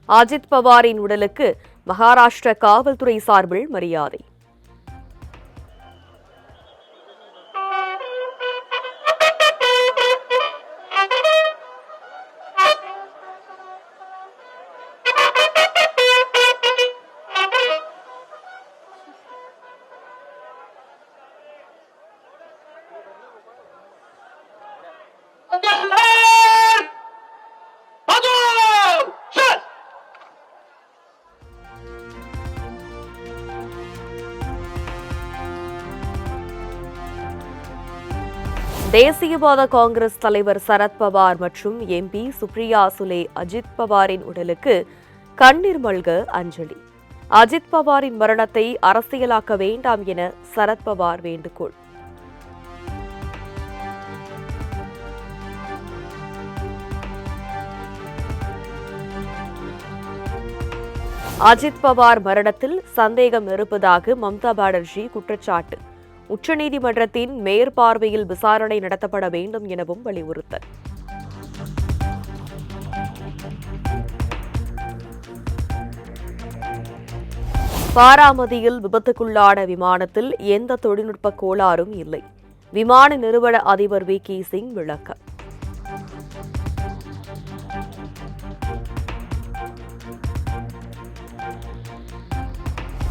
அஜித் பவாரின் உடலுக்கு மகாராஷ்டிர காவல்துறை சார்பில் மரியாதை. தேசியவாத காங்கிரஸ் தலைவர் சரத்பவார் மற்றும் எம்பி சுப்ரியா சுலே அஜித் பவாரின் உடலுக்கு கண்ணீர் மல்க அஞ்சலி. அஜித் பவாரின் மரணத்தை அரசியலாக்க வேண்டாம் என சரத்பவார் வேண்டுகோள். அஜித் பவார் மரணத்தில் சந்தேகம் இருப்பதாக மம்தா பானர்ஜி குற்றச்சாட்டு. உச்சநீதிமன்றத்தின் மேற்பார்வையில் விசாரணை நடத்தப்பட வேண்டும் எனவும் வலியுறுத்தல். பாராமதியில் விபத்துக்குள்ளான விமானத்தில் எந்த தொழில்நுட்ப கோளாறும் இல்லை. விமான நிறுவன அதிபர் வி.கே. சிங் விளக்கம்.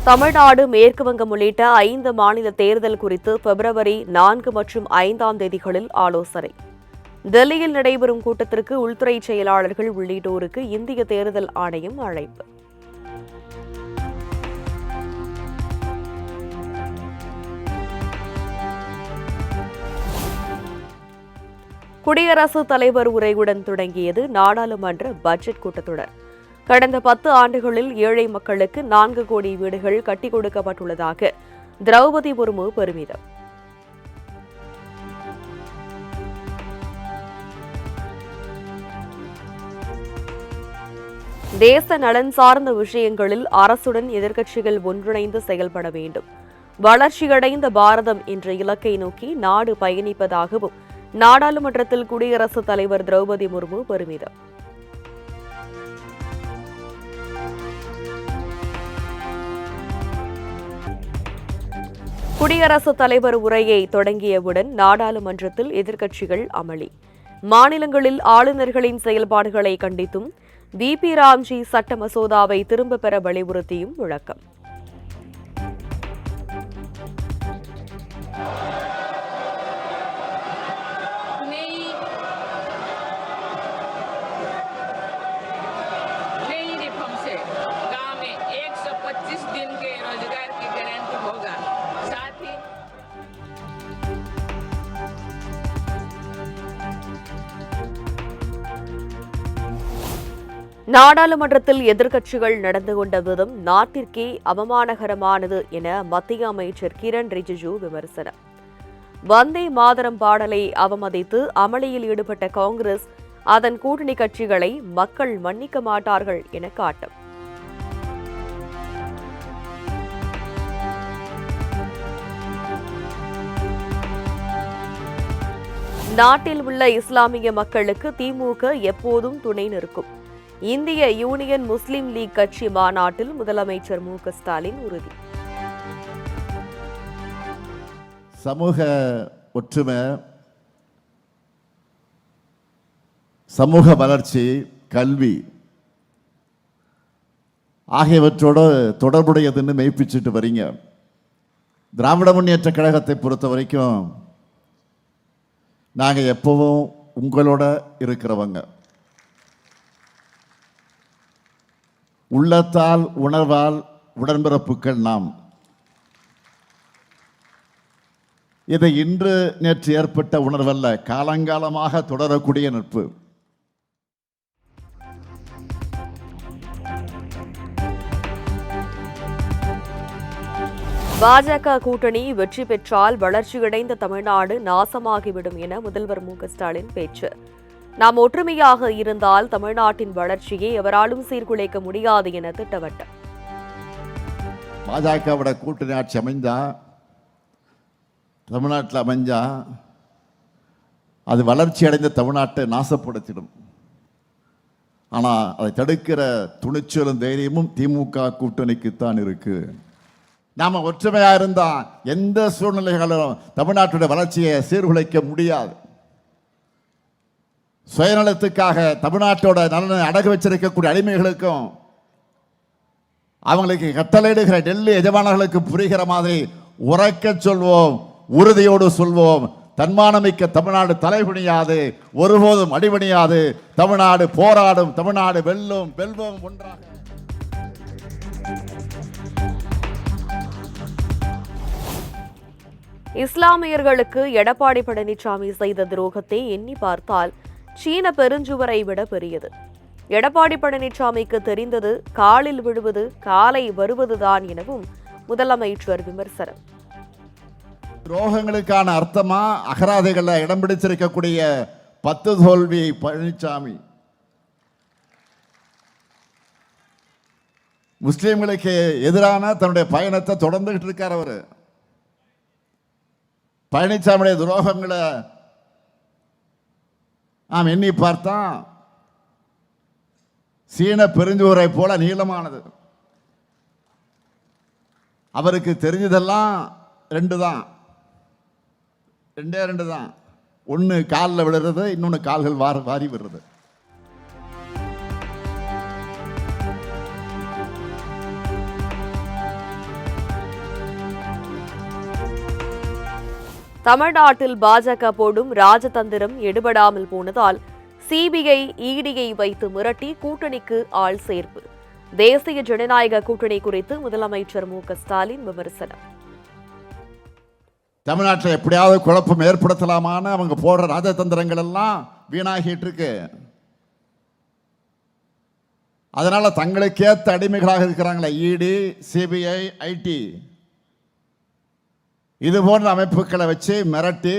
தமிழ்நாடு, மேற்குவங்கம் உள்ளிட்ட 5 மாநில தேர்தல் குறித்து பிப்ரவரி 4 மற்றும் 5ஆம் தேதிகளில் ஆலோசனை. டெல்லியில் நடைபெறும் கூட்டத்திற்கு உள்துறை செயலாளர்கள் உள்ளிட்டோருக்கு இந்திய தேர்தல் ஆணையம் அழைப்பு. குடியரசுத் தலைவர் உரையுடன் தொடங்கியது நாடாளுமன்ற பட்ஜெட் கூட்டத்தொடர். கடந்த 10 ஆண்டுகளில் ஏழை மக்களுக்கு 4 கோடி வீடுகள் கட்டிக் கொடுக்கப்பட்டுள்ளதாக திரௌபதி முர்மு பெருமிதம். தேச நலன் சார்ந்த விஷயங்களில் அரசுடன் எதிர்க்கட்சிகள் ஒன்றிணைந்து செயல்பட வேண்டும். வளர்ச்சியடைந்த பாரதம் என்ற இலக்கை நோக்கி நாடு பயணிப்பதாகவும் நாடாளுமன்றத்தில் குடியரசுத் தலைவர் திரௌபதி முர்மு பெருமிதம். குடியரசுத் தலைவர் உரையை தொடங்கியவுடன் நாடாளுமன்றத்தில் எதிர்க்கட்சிகள் அமளி. மாநிலங்களில் ஆளுநர்களின் செயல்பாடுகளை கண்டித்தும் வி.பி. ராம்ஜி சட்ட மசோதாவை திரும்பப் பெற வலியுறுத்தியும் முழக்கம். நாடாளுமன்றத்தில் எதிர்க்கட்சிகள் நடந்து கொண்ட விதம் நாட்டிற்கே அவமானகரமானது என மத்திய அமைச்சர் கிரண் ரிஜிஜு விமர்சனம். வந்தே மாதரம் பாடலை அவமதித்து அமளியில் ஈடுபட்ட காங்கிரஸ் அதன் கூட்டணி கட்சிகளை மக்கள் மன்னிக்க மாட்டார்கள் என காட்டம். நாட்டில் உள்ள இஸ்லாமிய மக்களுக்கு திமுக எப்போதும் துணை நிற்கும். இந்திய யூனியன் முஸ்லிம் லீக் கட்சி மாநாட்டில் முதலமைச்சர் மு.க. ஸ்டாலின் உறுதி. சமூக ஒற்றுமை, சமூக வளர்ச்சி, கல்வி ஆகியவற்றோடு தொடர்புடையதுன்னு மெய்ப்பிச்சுட்டு வரீங்க. திராவிட முன்னேற்ற கழகத்தை பொறுத்த வரைக்கும் நாங்கள் எப்பவும் உங்களோட இருக்கிறவங்க. உள்ளத்தால் உணர்வால் உடன்பிறப்புகள் நாம். இது இன்று நேற்று ஏற்பட்ட உணர்வல்ல, காலங்காலமாக தொடரக்கூடிய நட்பு. பாஜக கூட்டணி வெற்றி பெற்றால் வளர்ச்சியடைந்த தமிழ்நாடு நாசமாகிவிடும் என முதல்வர் மு.க. ஸ்டாலின் பேச்சு. நாம் ஒற்றுமையாக இருந்தால் தமிழ்நாட்டின் வளர்ச்சியை எவராலும் சீர்குலைக்க முடியாது என திட்டவட்டம். பாஜகவோட கூட்டணி ஆட்சி அமைந்தா, தமிழ்நாட்டில் அமைஞ்சா அது வளர்ச்சி அடைந்த தமிழ்நாட்டை நாசப்படுத்திடும். ஆனால் அதை தடுக்கிற துணிச்சலும் தைரியமும் திமுக கூட்டணிக்குத்தான் இருக்கு. நாம ஒற்றுமையா இருந்தா எந்த சூழ்நிலைகளிலும் தமிழ்நாட்டுடைய வளர்ச்சியை சீர்குலைக்க முடியாது. சுயநலத்துக்காக தமிழ்நாட்டோட நலனை அடகு வச்சிருக்கக்கூடிய அடிமைகளுக்கும் அவங்களுக்கு கட்டளையிடுகிற டெல்லி எஜமானர்களுக்கு புரிகிற மாதிரி உரைக்க சொல்வோம், உறுதியோடு சொல்வோம். தன்மானமிக்க தமிழ்நாடு தலைகுனியாது, ஒருபோதும் அடிபணியாது. தமிழ்நாடு போராடும், தமிழ்நாடு வெல்லும், வெல்வோம் ஒன்றாக. இஸ்லாமியர்களுக்கு எடப்பாடி பழனிசாமி செய்த துரோகத்தை எண்ணி பார்த்தால் சீன பெருஞ்சுவரை விட பெரியது. எடப்பாடி பழனிசாமிக்கு தெரிந்தது காலில் விழுவது, காலை வருவதுதான் எனவும் முதலமைச்சர் விமர்சனம். துரோகங்களுக்கான அர்த்தமா அகராதைகளில் இடம் பிடிச்சிருக்கக்கூடிய 10 தோல்வி பழனிசாமி. முஸ்லிம்களுக்கு எதிரான தன்னுடைய பயணத்தை தொடர்ந்துகிட்டு இருக்கார் அவர். பழனிசாமியுடைய துரோகங்களை நாம் எண்ணி பார்த்தா சீன பெருஞ்சுவரை போல நீளமானது. அவருக்கு தெரிஞ்சதெல்லாம் ரெண்டு தான். ஒன்று காலில் விழுறது, இன்னொன்று கால்கள் வாரி விடுறது. தமிழ்நாட்டில் பாஜக போடும் ராஜதந்திரம் எடுபடாமல் போனதால் சிபிஐ, இடியை வைத்து மிரட்டி கூட்டணிக்கு ஆள் சேர்ப்பு. தேசிய ஜனநாயக கூட்டணி குறித்து முதலமைச்சர் மு.க.ஸ்டாலின் விமர்சனம். தமிழ்நாட்டில் எப்படியாவது குழப்பம் ஏற்படுத்தலாமான அவங்க போடுற ராஜதந்திரங்கள் எல்லாம் வீணாகிட்டு இருக்கு. அதனால தங்களுக்கேற்ற அடிமைகளாக இருக்கிறாங்களே இடி, சிபிஐ, ஐடி, இது போன்ற அமைப்புகளை வச்சு மிரட்டி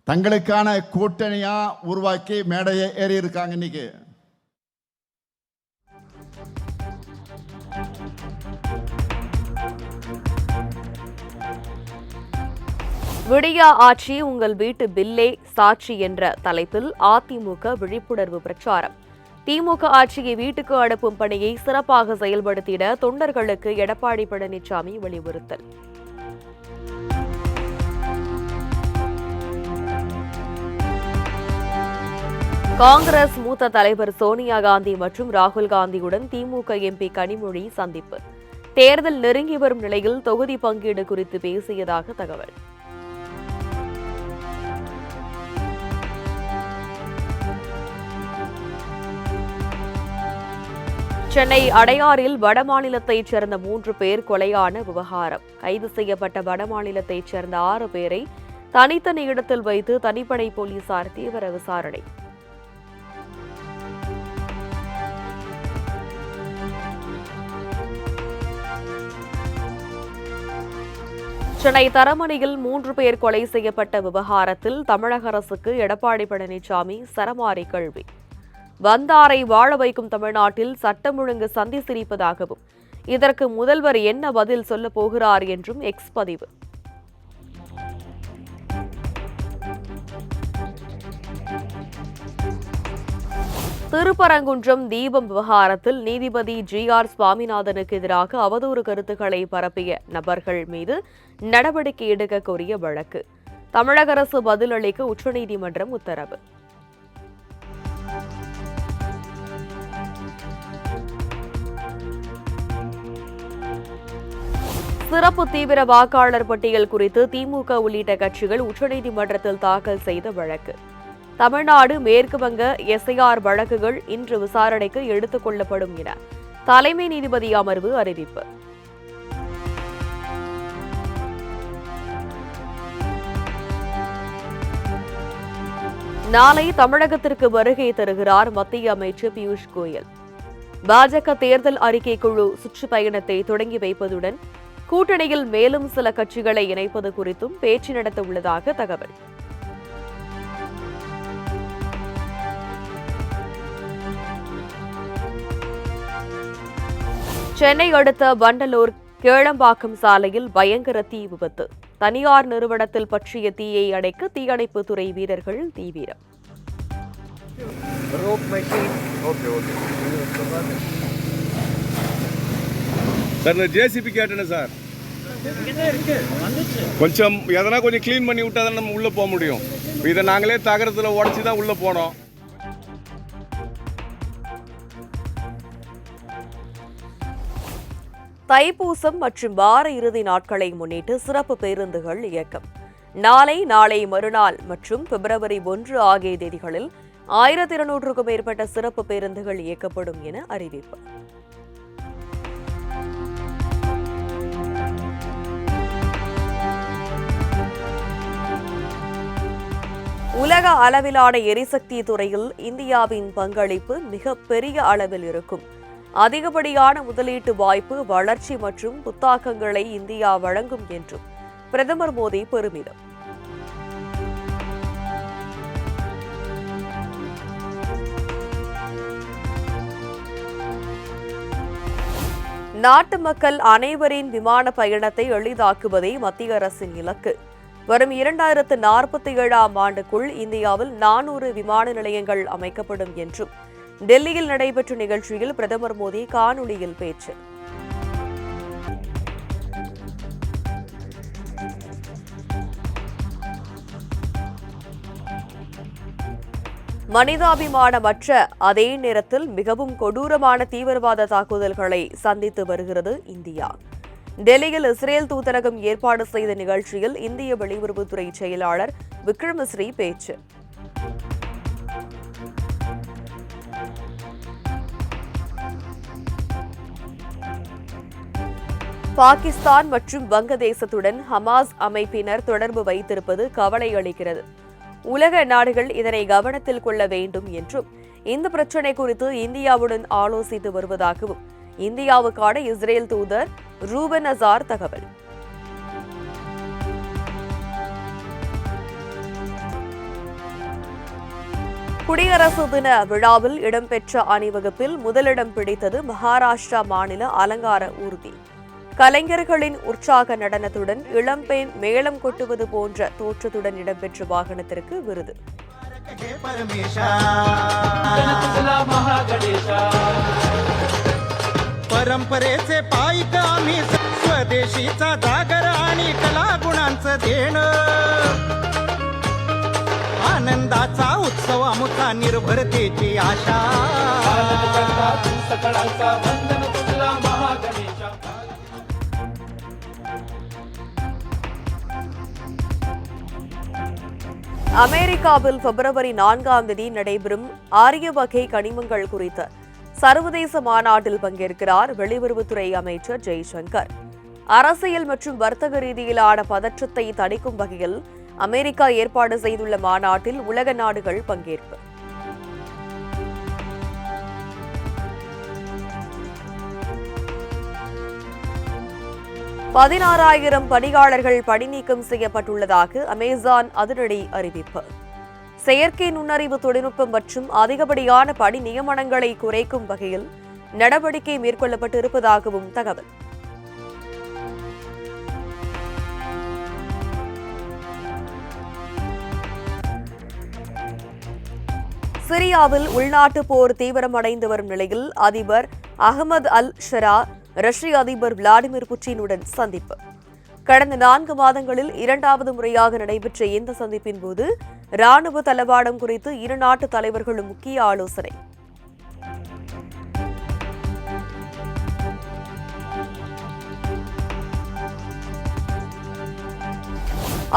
தங்களுக்கான கூட்டணியா உருவாக்கி மேடையை ஏறி இருக்காங்க. இன்னைக்கு விடியா ஆட்சி உங்கள் வீட்டு பில்லே சாட்சி என்ற தலைப்பில் அதிமுக விழிப்புணர்வு பிரச்சாரம். திமுக ஆட்சியை வீட்டுக்கு அனுப்பும் பணியை சிறப்பாக செயல்படுத்திட தொண்டர்களுக்கு எடப்பாடி பழனிசாமி வலியுறுத்தல். காங்கிரஸ் மூத்த தலைவர் சோனியா காந்தி மற்றும் ராகுல் காந்தியுடன் திமுக எம்பி கனிமொழி சந்திப்பு. தேர்தல் நெருங்கி வரும் நிலையில் தொகுதி பங்கீடு குறித்து பேசியதாக தகவல். சென்னை அடையாறில் வடமாநிலத்தைச் சேர்ந்த 3 பேர் கொலையான விவகாரம். கைது செய்யப்பட்ட வடமாநிலத்தைச் சேர்ந்த 6 பேரை தனித்தனி இடத்தில் வைத்து தனிப்படை போலீசார் தீவிர விசாரணை. சென்னை தரமணியில் 3 பேர் கொலை செய்யப்பட்ட விவகாரத்தில் தமிழக அரசுக்கு எடப்பாடி பழனிசாமி சரமாரி கேள்வி. வந்தாரை வாழ வைக்கும் தமிழ்நாட்டில் சட்டம் ஒழுங்கு சந்தி சிரிப்பதாகவும் இதற்கு முதல்வர் என்ன பதில் சொல்ல போகிறார் என்றும் எக்ஸ் பதிவு. திருப்பரங்குன்றம் தீபம் விவகாரத்தில் நீதிபதி ஜி.ஆர். சுவாமிநாதனுக்கு எதிராக அவதூறு கருத்துக்களை பரப்பிய நபர்கள் மீது நடவடிக்கை எடுக்க கோரிய வழக்கு. தமிழக அரசு பதிலளிக்க உச்சநீதிமன்றம் உத்தரவு. சிறப்பு தீவிர வாக்காளர் பட்டியல் குறித்து திமுக உள்ளிட்ட கட்சிகள் உச்சநீதிமன்றத்தில் தாக்கல் செய்த வழக்கு. தமிழ்நாடு, மேற்கு வங்க எஸ்ஐஆர் வழக்குகள் இன்று விசாரணைக்கு எடுத்துக் கொள்ளப்படும் என தலைமை நீதிபதி அமர்வு அறிவிப்பு. நாளை தமிழகத்திற்கு வருகை தருகிறார் மத்திய அமைச்சர் பியூஷ் கோயல். பாஜக தேர்தல் அறிக்கை குழு சுற்றுப்பயணத்தை தொடங்கி வைப்பதுடன் கூட்டணியில் மேலும் சில கட்சிகளை இணைப்பது குறித்தும் பேச்சு நடத்த உள்ளதாக தகவல். சென்னை அடுத்த வண்டலூர் கேளம்பாக்கம் சாலையில் பயங்கர தீ விபத்து. தனியார் நிறுவனத்தில் பற்றிய தீயை அணைக்க தீயணைப்புத்துறை வீரர்கள் தீவிரம். rope machine. ஓகே சார் இந்த ஜேசிபி கேட்டேனே சார் கொஞ்சம் எதனா கொஞ்சம் க்ளீன் பண்ணி விட்டா தான் நம்ம உள்ளே போக முடியும். இதை நாங்களே தகரத்தில் உடச்சி தான் உள்ளே போனோம். தைப்பூசம் மற்றும் வார இறுதி நாட்களை முன்னிட்டு சிறப்பு பேருந்துகள் இயக்கம் நாளை மறுநாள் மற்றும் பிப்ரவரி 1 ஆகிய தேதிகளில் 1200க்கும் மேற்பட்ட சிறப்பு பேருந்துகள் இயக்கப்படும் என அறிவிப்பு. உலக அளவிலான எரிசக்தி துறையில் இந்தியாவின் பங்களிப்பு மிக பெரிய அளவில் இருக்கும். அதிகப்படியான முதலீட்டு வாய்ப்பு, வளர்ச்சி மற்றும் புத்தாக்கங்களை இந்தியா வழங்கும் என்றும் பிரதமர் மோடி பெருமிதம். நாட்டு மக்கள் அனைவரின் விமான பயணத்தை எளிதாக்குவதே மத்திய அரசின் இலக்கு. வரும் 2047ஆம் ஆண்டுக்குள் இந்தியாவில் 400 விமான நிலையங்கள் அமைக்கப்படும் என்றும் டெல்லியில் நடைபெற்ற நிகழ்ச்சியில் பிரதமர் மோடி காணொலியில் பேச்சு. மனிதாபிமானமற்ற அதே நேரத்தில் மிகவும் கொடூரமான தீவிரவாத தாக்குதல்களை சந்தித்து வருகிறது இந்தியா. டெல்லியில் இஸ்ரேல் தூதரகம் ஏற்பாடு செய்த நிகழ்ச்சியில் இந்திய வெளியுறவுத்துறை செயலாளர் விக்ரம் மிஸ்ரி பேச்சு. பாகிஸ்தான் மற்றும் வங்கதேசத்துடன் ஹமாஸ் அமைப்பினர் தொடர்பு வைத்திருப்பது கவலை அளிக்கிறது. உலக நாடுகள் இதனை கவனத்தில் கொள்ள வேண்டும் என்றும் இந்த பிரச்சினை குறித்து இந்தியாவுடன் ஆலோசித்து வருவதாகவும் இந்தியாவுக்கான இஸ்ரேல் தூதர் ரூபன் அசார் தகவல். குடியரசு தின விழாவில் இடம்பெற்ற அணிவகுப்பில் முதலிடம் பிடித்தது மகாராஷ்டிரா மாநில அலங்கார ஊர்தி. கலைஞர்களின் உற்சாக நடனத்துடன் இளம்பெண் மேளம் கொட்டுவது போன்ற தோற்றத்துடன் இடம்பெற்ற வாகனத்திற்கு விருது. परंपरेचे पायिक आम्ही स्वदेशीचा जागर आणि कलागुणांचं देणं आनंदाचा उत्सव आमचा निर्भरतेची आशा அமெரிக்காவில் பிப்ரவரி 4ஆம் தேதி நடைபெறும் ஆரிய வகை கனிமங்கள் குறித்த சர்வதேச மாநாட்டில் பங்கேற்கிறார் வெளியுறவுத்துறை அமைச்சர் ஜெய்சங்கர். அரசியல் மற்றும் வர்த்தக ரீதியிலான பதற்றத்தை தணிக்கும் வகையில் அமெரிக்கா ஏற்பாடு செய்துள்ள மாநாட்டில் உலக நாடுகள் பங்கேற்பு. பதினாறாயிரம் பணியாளர்கள் பணிநீக்கம் செய்யப்பட்டுள்ளதாக அமேசான் அதிரடி அறிவிப்பு. செயற்கை நுண்ணறிவு தொழில்நுட்பம் மற்றும் அதிகப்படியான பணி நியமனங்களை குறைக்கும் வகையில் நடவடிக்கை மேற்கொள்ளப்பட்டிருப்பதாகவும் தகவல். சிரியாவில் உள்நாட்டு போர் தீவிரமடைந்து வரும் நிலையில் அதிபர் அகமது அல் ஷரா ரஷ்ய அதிபர் விளாடிமிர் புட்டினுடன் சந்திப்பு. கடந்த 4 மாதங்களில் 2வது முறையாக நடைபெற்ற இந்த சந்திப்பின் போது ராணுவ தளவாடம் குறித்து இரு நாட்டு தலைவர்களும் முக்கிய ஆலோசனை.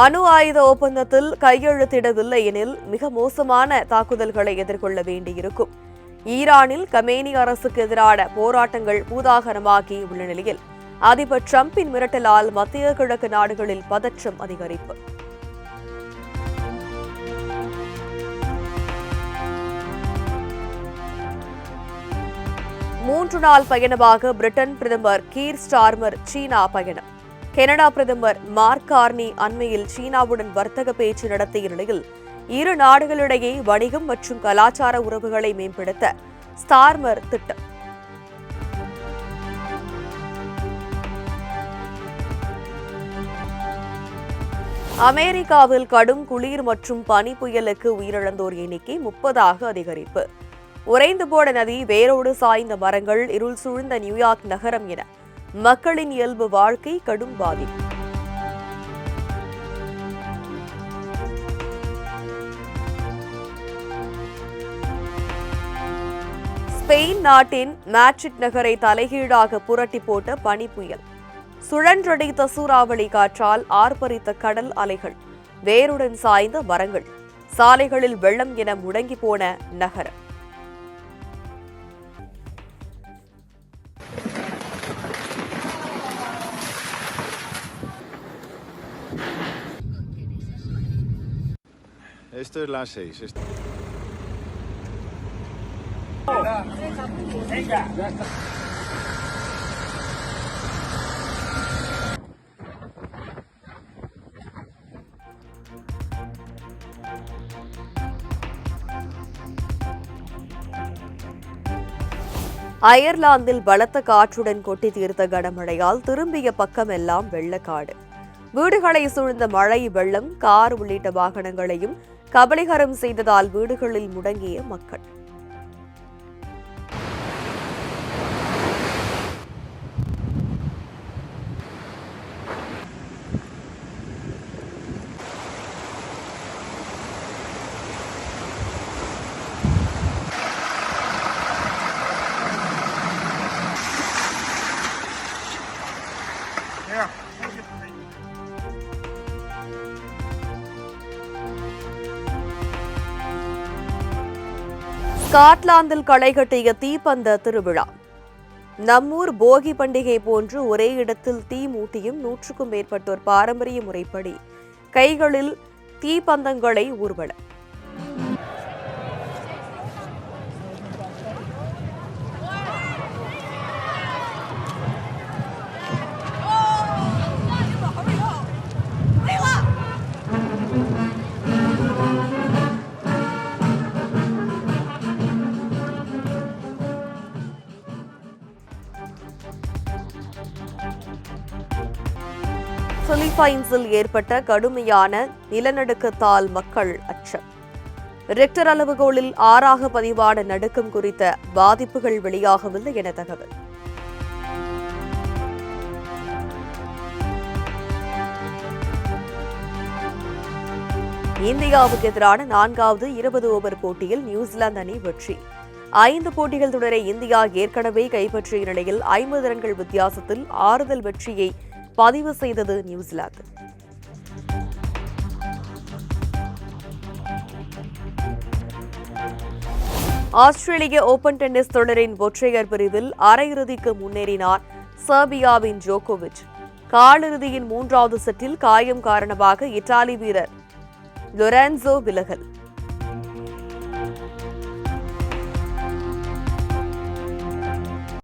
அணு ஆயுத ஒப்பந்தத்தில் கையெழுத்திடவில்லை எனில் மிக மோசமான தாக்குதல்களை எதிர்கொள்ள வேண்டியிருக்கும். ஈரானில் கமேனி அரசுக்கு எதிரான போராட்டங்கள் பூதாகரமாகி உள்ள நிலையில் அதிபர் டிரம்பின் மிரட்டலால் மத்திய கிழக்கு நாடுகளில் பதற்றம் அதிகரிப்பு. மூன்று நாள் பயணமாக பிரிட்டன் பிரதமர் கீர் ஸ்டார்மர் சீனா பயணம். கனடா பிரதமர் மார்க் கார்னி அண்மையில் சீனாவுடன் வர்த்தக பேச்சு நடத்திய நிலையில் இரு நாடுகளிடையே வணிகம் மற்றும் கலாச்சார உறவுகளை மேம்படுத்த ஸ்டார்மர் திட்டம். அமெரிக்காவில் கடும் குளிர் மற்றும் பனி புயலுக்கு உயிரிழந்தோர் எண்ணிக்கை 30 அதிகரிப்பு. உறைந்து போன நதி, வேரோடு சாய்ந்த மரங்கள், இருள் சூழ்ந்த நியூயார்க் நகரம் என மக்களின் இயல்பு வாழ்க்கை கடும் பாதிப்பு. ஸ்பெயின் நாட்டின் மேட்ரிட் நகரை தலைகீழாக புரட்டி போட்ட பனி புயல். சுழன்றடித்த சூறாவளி காற்றால் ஆர்ப்பரித்த கடல் அலைகள், வேருடன் சாய்ந்த மரங்கள், சாலைகளில் வெள்ளம் என முடங்கி போன நகரம். Esto es la 6. அயர்லாந்தில் பலத்த காற்றுடன் கொட்டி தீர்த்த கனமழையால் திரும்பிய பக்கமெல்லாம் வெள்ளக்காடு. வீடுகளை சூழ்ந்த மழை வெள்ளம் கார் உள்ளிட்ட வாகனங்களையும் கபலீகரம் செய்ததால் வீடுகளில் முடங்கிய மக்கள். ஸ்காட்லாந்தில் களைகட்டிய தீப்பந்த திருவிழா. நம்மூர் போகி பண்டிகை போன்று ஒரே இடத்தில் தீ மூட்டியும் 100க்கும் மேற்பட்டோர் பாரம்பரிய முறைப்படி கைகளில் தீப்பந்தங்களை ஊர்வலம். பிலிப்பைன்ஸில் ஏற்பட்ட கடுமையான நிலநடுக்கத்தால் மக்கள் அச்சம். ரிக்டர் அளவுகோலில் 6 பதிவான நடுக்கம் குறித்த பாதிப்புகள் வெளியாகவில்லை என தகவல். இந்தியாவுக்கு எதிரான 4வது 20 ஓவர் போட்டியில் நியூசிலாந்து அணி வெற்றி. 5 போட்டிகள் தொடரை இந்தியா ஏற்கனவே கைப்பற்றிய நிலையில் 50 ரன்கள் வித்தியாசத்தில் ஆறுதல் வெற்றியை பதிவு செய்தது நியூசிலாந்து. ஆஸ்திரேலிய ஓபன் டென்னிஸ் தொடரின் ஒற்றையர் பிரிவில் அரையிறுதிக்கு முன்னேறினார் செர்பியாவின் ஜோகோவிச். காலிறுதியின் 3வது செட்டில் காயம் காரணமாக இத்தாலி வீரர் லொரென்சோ விலகல்.